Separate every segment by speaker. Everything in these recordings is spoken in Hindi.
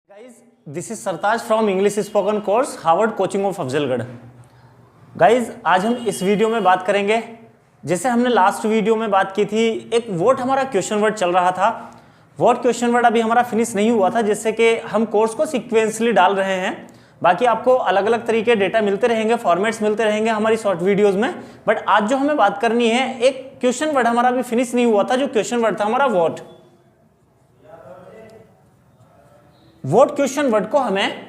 Speaker 1: Guys this is Sartaj from English spoken course Harvard coaching of Afzalgarh. Guys आज हम इस वीडियो में बात करेंगे, जैसे हमने लास्ट वीडियो में बात की थी, एक वोट हमारा क्वेश्चन वर्ड चल रहा था। वोट क्वेश्चन वर्ड अभी हमारा फिनिश नहीं हुआ था, जिससे कि हम कोर्स को सिक्वेंसली डाल रहे हैं। बाकी आपको अलग अलग तरीके डेटा मिलते रहेंगे, फॉर्मेट्स मिलते रहेंगे हमारी शॉर्ट वीडियोस में। बट आज जो हमें बात करनी है, एक क्वेश्चन वर्ड हमारा अभी फिनिश नहीं हुआ था, जो क्वेश्चन वर्ड था हमारा वोट। वोट क्वेश्चन वर्ड को हमें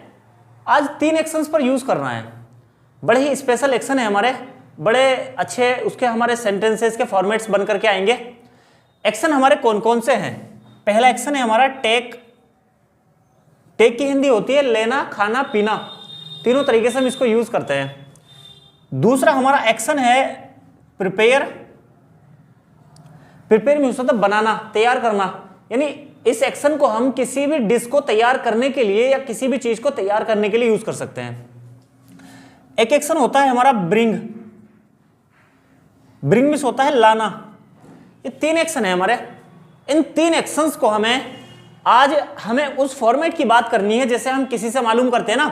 Speaker 1: आज 3 एक्शंस पर यूज करना है। बड़े ही स्पेशल एक्शन है हमारे, बड़े अच्छे उसके हमारे सेंटेंसेस के फॉर्मेट्स बन करके आएंगे। एक्शन हमारे कौन कौन से हैं? पहला एक्शन है हमारा टेक। टेक की हिंदी होती है लेना, खाना, पीना। तीनों तरीके से हम इसको यूज करते हैं। दूसरा हमारा एक्शन है प्रिपेयर। प्रिपेयर में होता है बनाना, तैयार करना। यानी इस एक्शन को हम किसी भी डिश को तैयार करने के लिए या किसी भी चीज को तैयार करने के लिए यूज कर सकते हैं। एक एक्शन होता है हमारा ब्रिंग। ब्रिंग में होता है लाना। ये 3 एक्शन है हमारे। इन 3 एक्शंस को हमें उस फॉर्मेट की बात करनी है, जैसे हम किसी से मालूम करते हैं ना,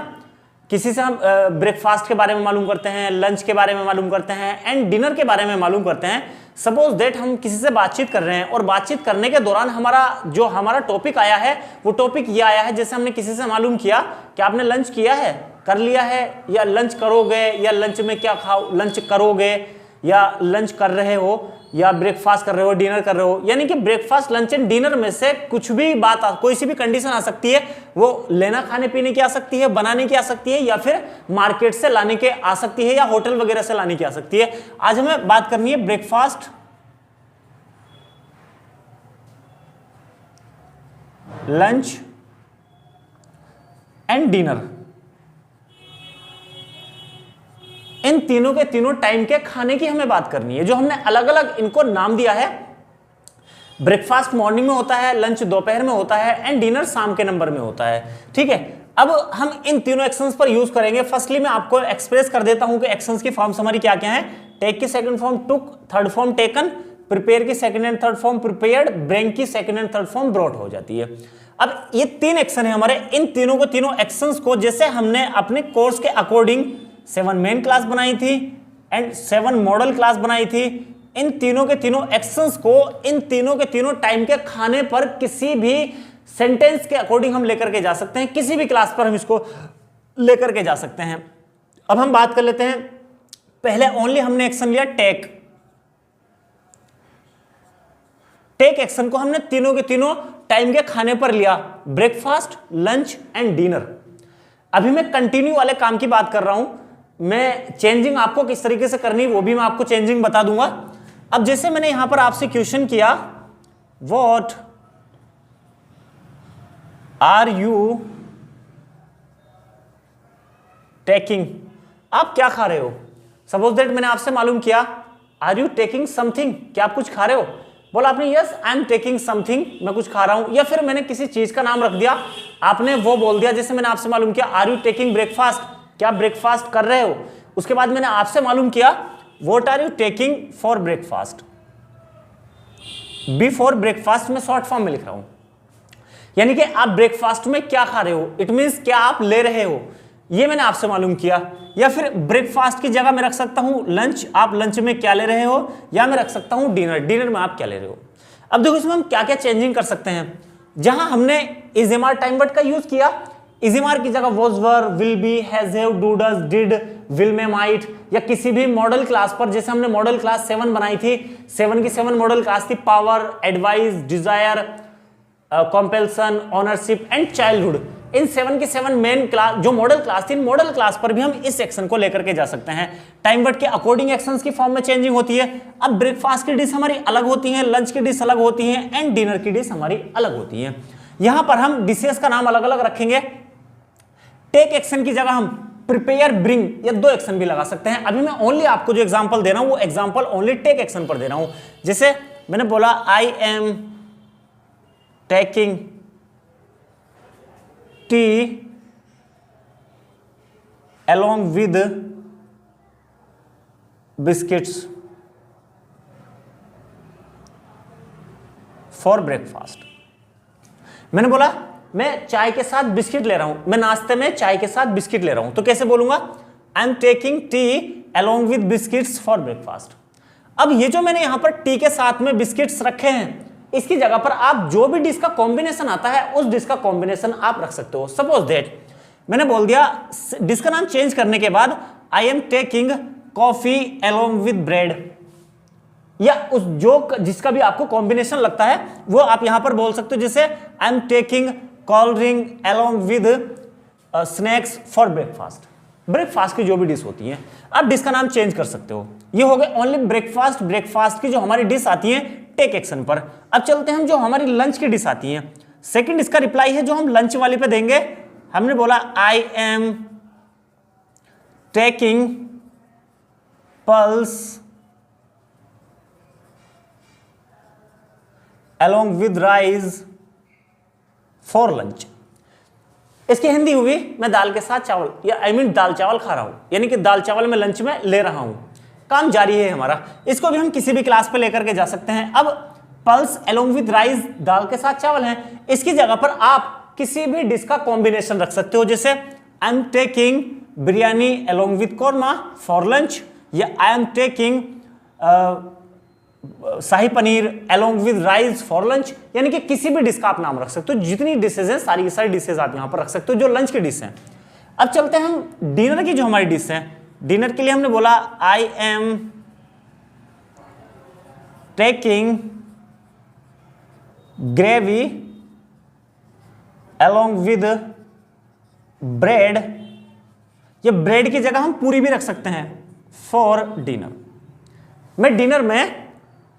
Speaker 1: किसी से हम ब्रेकफास्ट के बारे में मालूम करते हैं, लंच के बारे में मालूम करते हैं एंड डिनर के बारे में मालूम करते हैं। सपोज दैट हम किसी से बातचीत कर रहे हैं और बातचीत करने के दौरान हमारा टॉपिक आया है, वो टॉपिक ये आया है, जैसे हमने किसी से मालूम किया कि आपने लंच किया है, कर लिया है, या लंच करोगे, या लंच में क्या खाओ, लंच करोगे, या लंच कर रहे हो, या ब्रेकफास्ट कर रहे हो, डिनर कर रहे हो। यानी कि ब्रेकफास्ट, लंच एंड डिनर में से कुछ भी बात कोई सी भी कंडीशन आ सकती है। वो लेना, खाने पीने की आ सकती है, बनाने की आ सकती है, या फिर मार्केट से लाने के आ सकती है, या होटल वगैरह से लाने की आ सकती है। आज हमें बात करनी है ब्रेकफास्ट, लंच एंड डिनर। इन तीनों के तीनों टाइम के खाने की हमें बात करनी है, जो हमने अलग अलग इनको नाम दिया है। ब्रेकफास्ट मॉर्निंग में होता है, लंच दोपहर में होता है एंड डिनर शाम के नंबर में होता है। ठीक है, अब हम इन तीनों एक्शंस पर यूज करेंगे। फर्स्टली मैं आपको एक्सप्रेस कर देता हूं कि एक्शंस की फॉर्म्स हमारी क्या क्या है। टेक की second form took, third form taken, prepare की second and third form prepared, bring की second and third form brought हो जाती है। अब ये 3 एक्शन है हमारे। इन तीनों को, तीनों एक्शंस को, जैसे हमने अपने कोर्स के अकॉर्डिंग 7 मेन क्लास बनाई थी एंड 7 मॉडल क्लास बनाई थी, इन तीनों के तीनों एक्शंस को इन तीनों के तीनों टाइम के खाने पर किसी भी सेंटेंस के अकॉर्डिंग हम लेकर के जा सकते हैं। किसी भी क्लास पर हम इसको लेकर के जा सकते हैं। अब हम बात कर लेते हैं, पहले ओनली हमने एक्शन लिया टेक। टेक एक्शन को हमने तीनों के तीनों टाइम के खाने पर लिया, ब्रेकफास्ट, लंच एंड डिनर। अभी मैं कंटिन्यू वाले काम की बात कर रहा हूं। मैं चेंजिंग आपको किस तरीके से करनी, वो भी मैं आपको चेंजिंग बता दूंगा। अब जैसे मैंने यहां पर आपसे क्वेश्चन किया, व्हाट आर यू टेकिंग? आप क्या खा रहे हो? सपोज दैट मैंने आपसे मालूम किया, आर यू टेकिंग समथिंग? क्या आप कुछ खा रहे हो? बोला आपने yes I am taking something, मैं कुछ खा रहा हूं। या फिर मैंने किसी चीज का नाम रख दिया, आपने वो बोल दिया। जैसे मैंने आपसे मालूम किया, आर यू टेकिंग ब्रेकफास्ट? क्या आप ब्रेकफास्ट कर रहे हो? उसके बाद मैंने आपसे मालूम किया, what are you taking for breakfast? Before breakfast में शॉर्ट फॉर्म में लिख रहा हूं, यानी कि आप ब्रेकफास्ट में क्या खा रहे हो, इट मींस क्या आप ले रहे हो, ये मैंने आपसे मालूम किया। या फिर ब्रेकफास्ट की जगह मैं रख सकता हूं लंच, आप लंच में क्या ले रहे हो, या मैं रख सकता हूं डिनर, डिनर में आप क्या ले रहे हो। अब देखो इसमें हम क्या क्या चेंजिंग कर सकते हैं। जहां हमने इजेमार टाइम वर्ड का यूज किया, इजेमार की जगह was, were, will be, has, have, do, does, did, will, में, माइट, या किसी भी मॉडल क्लास पर, जैसे हमने मॉडल क्लास 7 बनाई थी, 7 की 7 मॉडल क्लास थी, power, advice, desire, compulsion, ownership and childhood. इन 7 की 7 मेन क्लास जो मॉडल क्लास थी, मॉडल क्लास पर भी हम इस एक्शन को लेकर के जा सकते हैं। टाइम वर्ड के अकॉर्डिंग एक्शंस की फॉर्म में चेंजिंग होती है। अब ब्रेकफास्ट की डिश हमारी अलग होती है, लंच की डिश अलग होती है एंड डिनर की डिश हमारी अलग होती है। यहां पर हम डिशेस का नाम अलग अलग रखेंगे। टेक एक्शन की जगह हम प्रिपेयर, ब्रिंग, या 2 एक्शन भी लगा सकते हैं। अभी मैं ओनली आपको जो एग्जांपल दे रहा हूं, वो एग्जांपल ओनली टेक एक्शन पर दे रहा हूं। जैसे मैंने बोला, आई am taking tea along with biscuits for breakfast। मैंने बोला मैं चाय के साथ बिस्किट ले रहा हूं, मैं नाश्ते में चाय के साथ बिस्किट ले रहा हूं, तो कैसे बोलूंगा? आई am taking tea along with biscuits for breakfast। अब ये जो मैंने यहां पर टी के साथ में बिस्किट्स रखे हैं, इसकी जगह पर आप जो भी डिश का कॉम्बिनेशन आता है उस डिश का कॉम्बिनेशन आप रख सकते हो। सपोज दैट मैंने बोल दिया, डिश का नाम चेंज करने के बाद आई am taking coffee along with bread, या उस जो जिसका भी आपको कॉम्बिनेशन लगता है वो आप यहां पर बोल सकते हो, जैसे I am taking cold drink along with snacks for breakfast. Breakfast की जो भी डिश होती है आप डिश का नाम चेंज कर सकते हो। ये हो गए ओनली ब्रेकफास्ट। ब्रेकफास्ट की जो हमारी डिश आती है टेक एक्शन पर। अब चलते हैं हम जो हमारी लंच की डिश आती है। सेकंड इसका रिप्लाई है जो हम लंच वाली पे देंगे। हमने बोला आई am taking pulse along with rice for lunch. इसकी हिंदी हुई मैं दाल के साथ चावल, या आई मीन दाल चावल खा रहा हूं, यानी कि दाल चावल मैं लंच में ले रहा हूं। काम जारी है हमारा। इसको भी हम किसी भी क्लास पे लेकर के जा सकते हैं। अब पल्स along with राइस, दाल के साथ चावल है, इसकी जगह पर आप किसी भी डिश का कॉम्बिनेशन रख सकते हो, जैसे I am taking biryani along with korma for lunch, या I am taking shahi paneer along with rice for lunch. यानी कि किसी भी डिश का आप नाम रख सकते हो। जितनी डिशेज हैं सारी की सारी डिशेज आप यहां पर रख सकते हो जो लंच की डिश हैं। अब चलते हैं हम डिनर की जो हमारी डिश है। डिनर के लिए हमने बोला आई am taking gravy along with bread. ये ब्रेड की जगह हम पूरी भी रख सकते हैं फॉर डिनर। मैं डिनर में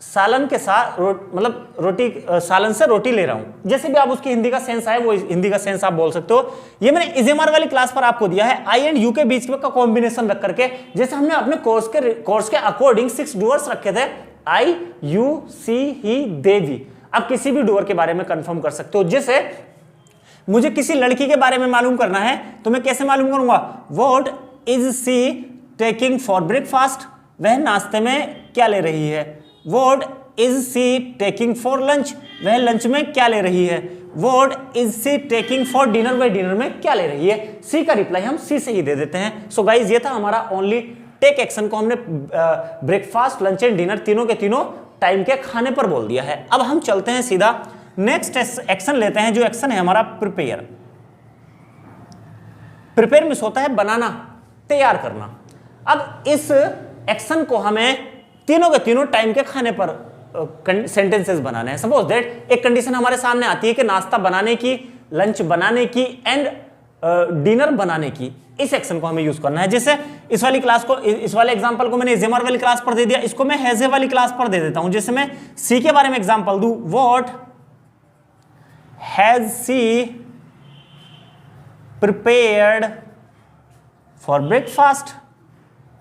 Speaker 1: सालन के साथ मतलब रोटी, सालन से रोटी ले रहा हूं। जैसे भी आप उसकी हिंदी का सेंस आए वो हिंदी का सेंस आप बोल सकते हो। ये मैंने इजेमार वाली क्लास पर आपको दिया है आई एंड यू के बीच का कॉम्बिनेशन रख करके, जैसे हमने अपने कोर्स के अकॉर्डिंग 6 डूअर्स रखे थे, आई you see he they we. आप किसी भी डूअर के बारे में कंफर्म कर सकते हो। जैसे मुझे किसी लड़की के बारे में मालूम करना है तो मैं कैसे मालूम करूंगा? What is she taking for breakfast, वह नाश्ते में क्या ले रही है। What is she taking for lunch, वह लंच में क्या ले रही है। What is she taking for dinner, वह डिनर में क्या ले रही है। सी का रिप्लाई हम सी से ही दे देते हैं। सो गाइज ये था हमारा ओनली टेक एक्शन को हमने ब्रेकफास्ट, लंच एंड डिनर तीनों के तीनों टाइम के खाने पर बोल दिया है। अब हम चलते हैं सीधा नेक्स्ट एक्शन लेते हैं, जो एक्शन है हमारा प्रिपेयर। प्रिपेयर मींस होता है बनाना, तैयार करना। अब इस एक्शन को हमें तीनों के तीनों टाइम के खाने पर सेंटेंसेस बनाने हैं। सपोज दैट एक कंडीशन हमारे सामने आती है कि नाश्ता बनाने की, लंच बनाने की एंड डिनर बनाने की। इस एक्शन को हमें यूज करना है। जैसे इस वाली क्लास को, इस वाले एग्जांपल को मैंने जेमर वाली क्लास पर दे दिया, इसको मैं हैजे वाली क्लास पर दे देता हूं। जैसे मैं सी के बारे में एग्जांपल दूं, what has she prepared for breakfast,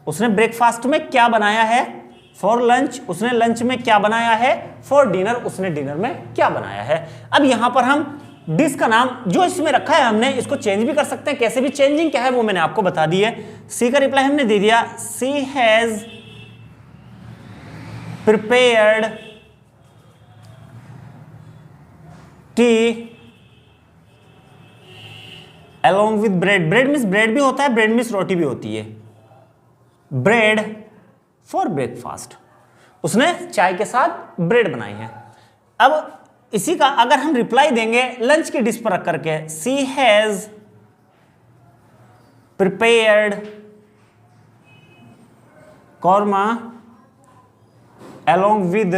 Speaker 1: उसने ब्रेकफास्ट में क्या बनाया है। फॉर लंच, उसने लंच में क्या बनाया है। फॉर डिनर, उसने डिनर में क्या बनाया है। अब यहां पर हम डिश का नाम जो इसमें रखा है हमने इसको चेंज भी कर सकते हैं। कैसे भी चेंजिंग क्या है वो मैंने आपको बता दी है। सी का रिप्लाई हमने दे दिया, she has prepared tea along with bread. Bread means bread भी होता है, ब्रेड मीन्स रोटी भी होती है। ब्रेड फॉर ब्रेकफास्ट, उसने चाय के साथ ब्रेड बनाई है। अब इसी का अगर हम रिप्लाई देंगे लंच की डिश पर रख करके, she has prepared korma along with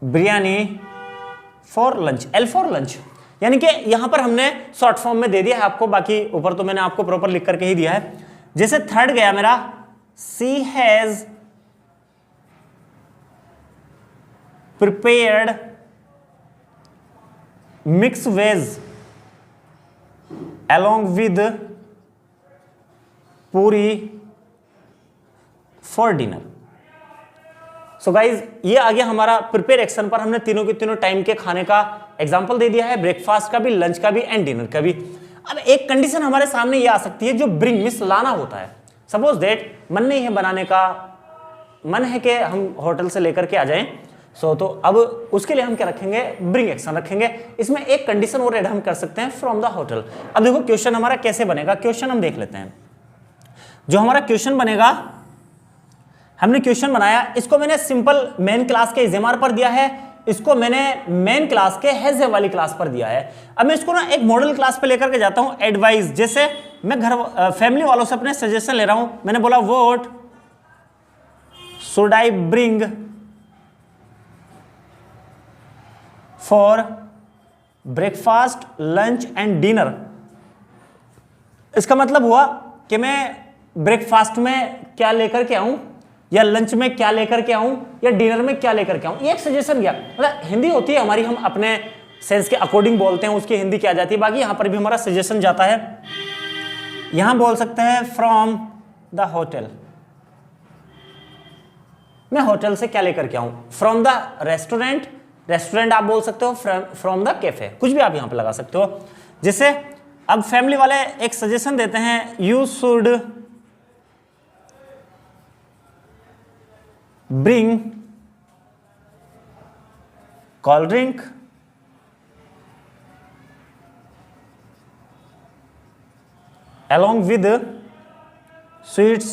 Speaker 1: biryani for lunch. L for lunch, यानी कि यहां पर हमने शॉर्ट फॉर्म में दे दिया है आपको, बाकी ऊपर तो मैंने आपको प्रॉपर लिख करके ही दिया है। जैसे थर्ड गया मेरा, she has prepared mix veg along with puri for dinner. So guys ये आ गया हमारा प्रिपेयर एक्शन पर। हमने तीनों के तीनों टाइम के खाने का एग्जांपल दे दिया है, ब्रेकफास्ट का भी, लंच का भी एंड डिनर का भी। अब एक कंडीशन हमारे सामने ये आ सकती है जो ब्रिंग मींस लाना होता है। सपोज दैट मन नहीं है बनाने का, मन है कि हम होटल से लेकर के आ जाएं, तो अब उसके लिए हम क्या रखेंगे, ब्रिंग एक्शन रखेंगे। इसमें एक कंडीशन और ऐड हम कर सकते हैं, फ्रॉम द होटल। अब देखो क्वेश्चन हमारा कैसे बनेगा, क्वेश्चन हम देख लेते हैं। जो हमारा क्वेश्चन बनेगा, हमने क्वेश्चन बनाया, इसको मैंने सिंपल मेन क्लास के इजेमार पर दिया है, इसको मैंने मेन क्लास के हैज़ वाली क्लास पर दिया है। अब मैं इसको ना एक मॉडल क्लास पे लेकर के जाता हूं, एडवाइस। जैसे मैं घर फैमिली वालों से अपने सजेशन ले रहा हूं, मैंने बोला what should I bring for breakfast, lunch and dinner. इसका मतलब हुआ कि मैं ब्रेकफास्ट में क्या लेकर के आऊं, या लंच में क्या लेकर के आऊं, या डिनर में क्या लेकर के आऊं। ये एक सजेशन गया। मतलब हिंदी होती है हमारी, हम अपने सेंस के अकॉर्डिंग बोलते हैं, उसकी हिंदी क्या जाती है। बाकी यहां पर भी हमारा सजेशन जाता है। यहां बोल सकते हैं फ्रॉम द होटल, मैं होटल से क्या लेकर के आऊं। फ्रॉम द रेस्टोरेंट, रेस्टोरेंट आप बोल सकते हो, फ्रॉम द कैफे, कुछ भी आप यहां पर लगा सकते हो। जैसे अब फैमिली वाले एक सजेशन देते हैं, you should bring cold drink along with sweets,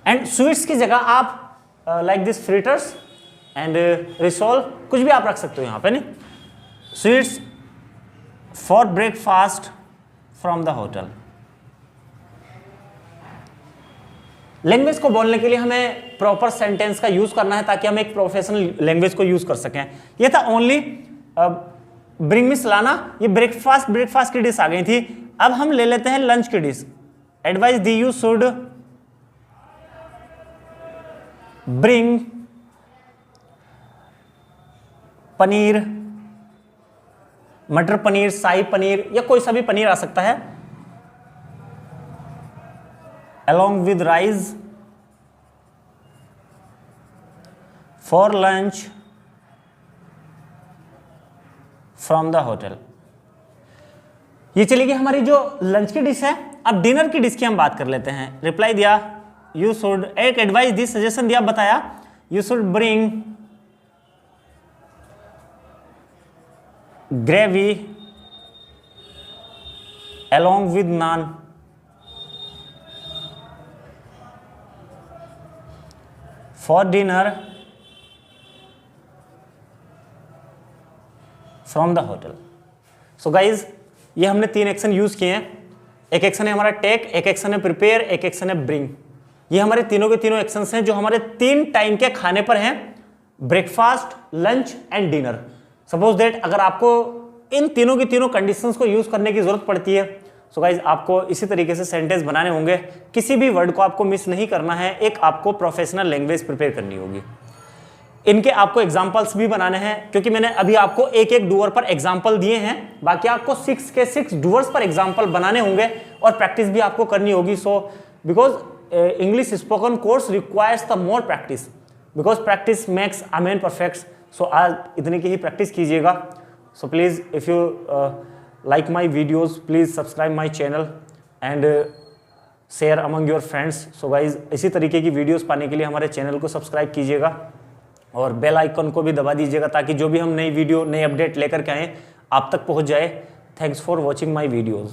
Speaker 1: and sweets की जगह आप like this fritters and Ri Sol, कुछ भी आप रख सकते हो यहां पे, नहीं। Sweets for breakfast from the hotel. Language को बोलने के लिए हमें प्रॉपर सेंटेंस का यूज करना है, ताकि हम एक प्रोफेशनल लैंग्वेज को यूज कर सकें। ये था ओनली ब्रिंग मिस लाना। ये ब्रेकफास्ट की डिश आ गई थी। अब हम ले लेते हैं लंच की dish. Advice the, you should bring paneer, मटर पनीर, शाही पनीर, या कोई सा भी पनीर आ सकता है, along with rice for lunch from the hotel। ये चलेगी हमारी जो लंच की डिश है। अब डिनर की डिश की हम बात कर लेते हैं। रिप्लाई दिया, यू शुड, एक एडवाइस दी, सजेशन दिया, बताया, you should bring gravy along with naan for dinner from the hotel। So guys, ये हमने 3 एक्शन यूज किए हैं। एक एक्शन है हमारा टेक, एक एक्शन है प्रिपेयर, एक एक्शन है ब्रिंग। ये हमारे तीनों के तीनों एक्शंस हैं जो हमारे 3 टाइम के खाने पर हैं, breakfast, lunch and dinner. Suppose that अगर आपको इन तीनों की तीनों कंडीशंस को यूज करने की जरूरत पड़ती है, सो गाइज आपको इसी तरीके से सेंटेंस बनाने होंगे। किसी भी वर्ड को आपको मिस नहीं करना है, एक आपको प्रोफेशनल लैंग्वेज प्रिपेयर करनी होगी। इनके आपको एग्जाम्पल्स भी बनाने हैं, क्योंकि मैंने अभी आपको एक एक डूअर पर एग्जाम्पल दिए हैं, बाकी आपको 6 के 6 डूअर्स पर एग्जाम्पल बनाने होंगे और प्रैक्टिस भी आपको करनी होगी। So because English spoken course requires the more practice, because practice makes a man perfect. So आज इतनी की ही प्रैक्टिस कीजिएगा। So please if you like my videos, please subscribe my channel and share among your friends। so guys, इसी तरीके की वीडियोस पाने के लिए हमारे चैनल को सब्सक्राइब कीजिएगा और बेल आइकन को भी दबा दीजिएगा, ताकि जो भी हम नई वीडियो, नई अपडेट लेकर के आएँ आप तक पहुंच जाए। Thanks for watching my videos.